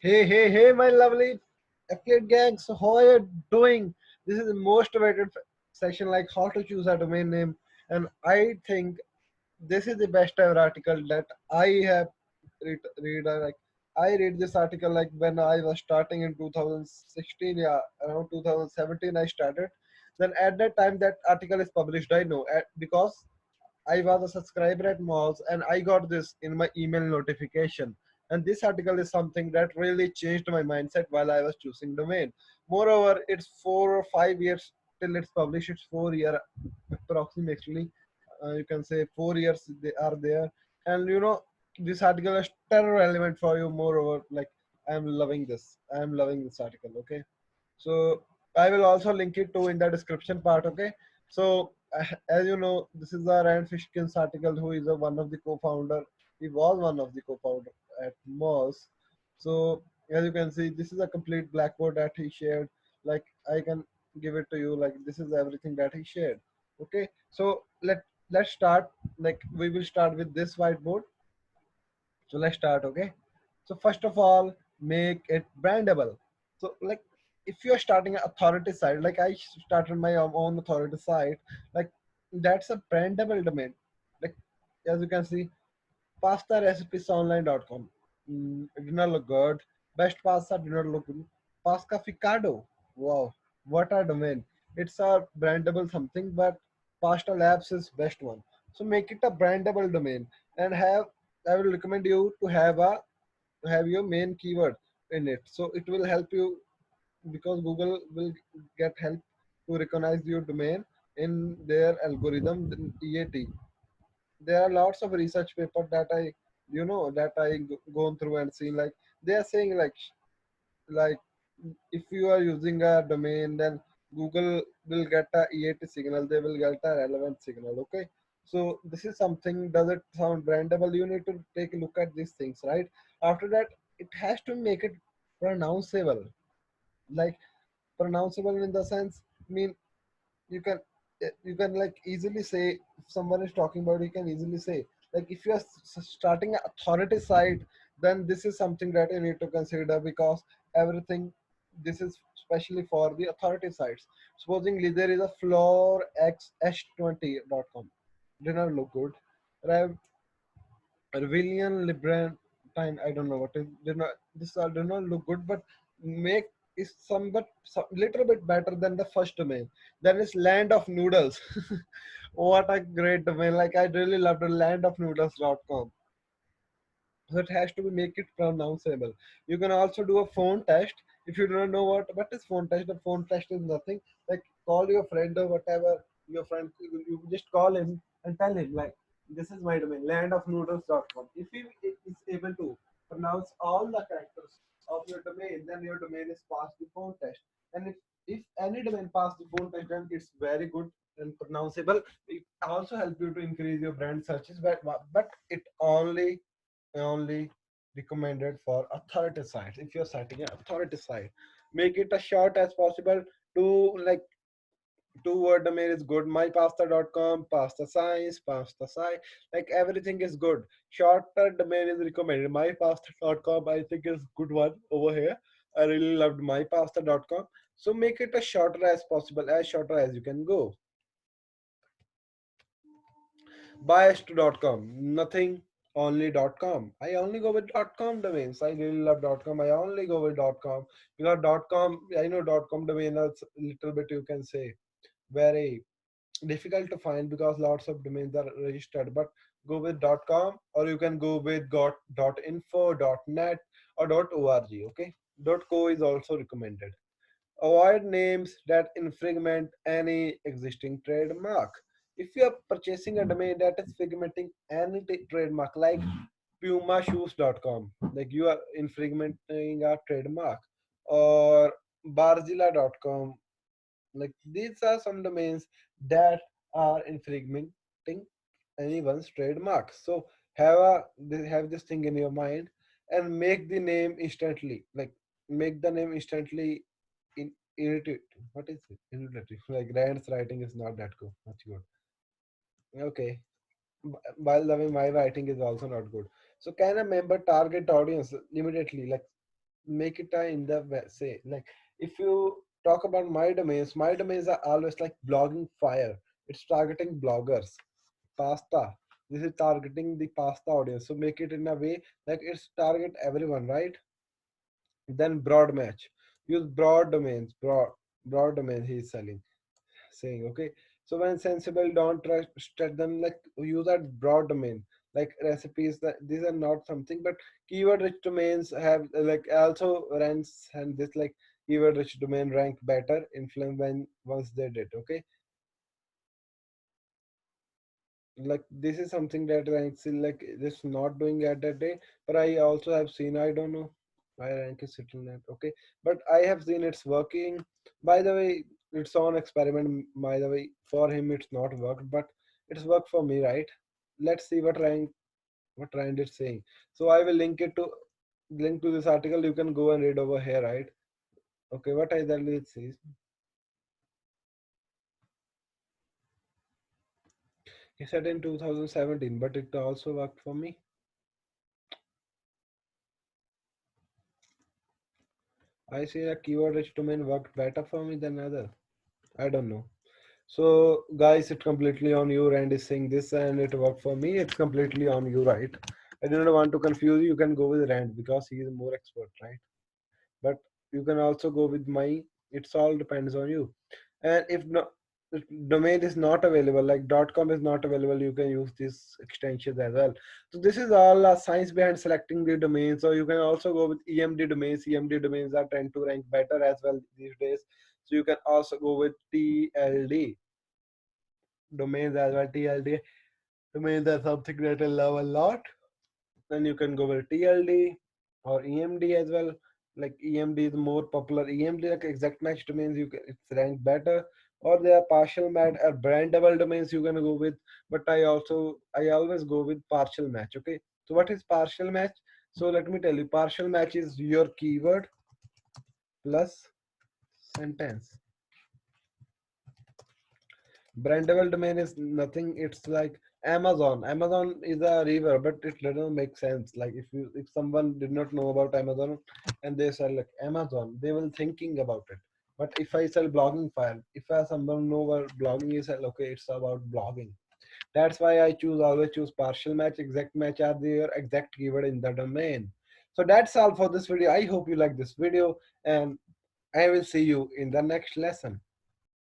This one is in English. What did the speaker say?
Hey, hey, hey, my lovely affiliate gang. So, how are you doing? This is the most awaited session, like how to choose a domain name. And I think this is the best ever article that I have like, I read this article like when I was starting in 2016, yeah, around 2017, I started. Then at that time, that article is published. I know because I was a subscriber at Malls and I got this in my email notification. And this article is something that really changed my mindset while I was choosing domain. Moreover, it's 4 or 5 years till it's published. It's 4 year approximately. You can say 4 years they are there. And this article is still relevant for you. Moreover, like I'm loving this. I'm loving this article. Okay. So I will also link it to in the description part. Okay. So as you know, this is the Rand Fishkin's article, who is one of the co-founder. He was one of the co-founder at Moz. So as you can see, this is a complete blackboard that he shared. Like I can give it to you. Like this is everything that he shared. Okay. So let's start. Like we will start with this whiteboard. So let's start, okay? So first of all, make it brandable. So like if you're starting an authority site, like I started my own authority site, like that's a brandable domain. Like as you can see, pastarecipesoonline.com. It did not look good. Best pasta did not look good. Pasca Ficado. Wow, what a domain. It's a brandable something, but Pasta Labs is best one. So make it a brandable domain and have I will recommend you to have your main keyword in it. So it will help you because Google will get help to recognize your domain in their algorithm EAT. There are lots of research papers that I gone through and seen, like they are saying like if you are using a domain, then Google will get a EAT signal, they will get a relevant signal. Okay, so this is something. Does it sound brandable? You need to take a look at these things, right? After that, it has to make it pronounceable. Like pronounceable in the sense, mean you can you can like easily say, if someone is talking about, you can easily say, like if you are starting an authority site, then this is something that you need to consider, because everything, this is especially for the authority sites. Supposingly there is a floorx20.com, did not look good. Revillian Librantine, I don't know what is. Did not this did not look good, but make is some little bit better than the first domain. Then is Land of Noodles. What a great domain! Like I really loved the landofnoodles.com. So it has to be make it pronounceable. You can also do a phone test. If you don't know what is phone test, the phone test is nothing. Like call your friend or whatever, your friend, you just call him and tell him like, this is my domain, landofnoodles.com. If he is able to pronounce all the characters of your domain, then your domain is passed the phone test. And if any domain passed the phone test, then it's very good and pronounceable. It also help you to increase your brand searches, but it only recommended for authority sites. If you're citing an authority site, make it as short as possible. To like two word domain is good. Mypasta.com, pasta science, pasta sci, like everything is good. Shorter domain is recommended. Mypasta.com I think is good one over here. I really loved mypasta.com. So make it as shorter as possible, as shorter as you can go. Biased.com, nothing, only.com. I only go with .com domains. I really love .com. I only go with .com because .com, I know .com domain is a little bit, you can say, very difficult to find because lots of domains are registered. But go with .com, or you can go with .info, .net, or .org. Okay, .co is also recommended. Avoid names that infringe any existing trademark. If you are purchasing a domain that is fragmenting any trademark, like pumashoes.com, like you are infringing a trademark, or barzilla.com, like these are some domains that are infringing anyone's trademark. So have this thing in your mind and make the name instantly, like make the name instantly in irritating. What is it? Irritating. Like Rand's writing is not that good, much good. Okay. By the way, my writing is also not good. So can a member target audience immediately? Like make it in the say like if you talk about my domains are always like blogging fire. It's targeting bloggers. Pasta. This is targeting the pasta audience. So make it in a way like it's target everyone, right? Then broad match. Use broad domains. Broad domain he's selling. Saying okay. So when sensible, don't restrict them like use that broad domain. Like recipes that these are not something, but keyword rich domains have like also ranks and this like keyword rich domain rank better influence when once they did. Okay, like this is something that ranks in like this not doing at that day, but I also have seen, I don't know my rank is sitting that okay, but I have seen it's working. By the way, it's on experiment. By the way, for him it's not worked, but it's worked for me, right? Let's see what rank, what trend it's saying. So I will link to this article. You can go and read over here, right? Okay, what exactly it says. He said in 2017, but it also worked for me. I see a keyword rich domain worked better for me than other. I don't know. So guys, it's completely on you. Rand is saying this and it worked for me. It's completely on you, right? I do not want to confuse you. You can go with Rand because he is more expert, right? But you can also go with my. It's all depends on you. And if domain is not available, like .com is not available, you can use this extension as well. So this is all science behind selecting the domain. So you can also go with EMD domains. EMD domains are tend to rank better as well these days. So you can also go with TLD domains as well. TLD domains are something that I love a lot. Then you can go with TLD or EMD as well. Like EMD is more popular. EMD like exact match domains, it's ranked better. Or there are partial match or brandable domains you can go with. But I always go with partial match. Okay. So what is partial match? So let me tell you, partial match is your keyword plus sentence. Brandable domain is nothing. It's like Amazon. Amazon is a river, but it doesn't make sense. Like if someone did not know about Amazon and they sell like Amazon, they will thinking about it. But if I sell blogging file, if someone know what blogging is, okay, it's about blogging. That's why I always choose partial match, exact match are their exact keyword in the domain. So that's all for this video. I hope you like this video and I will see you in the next lesson.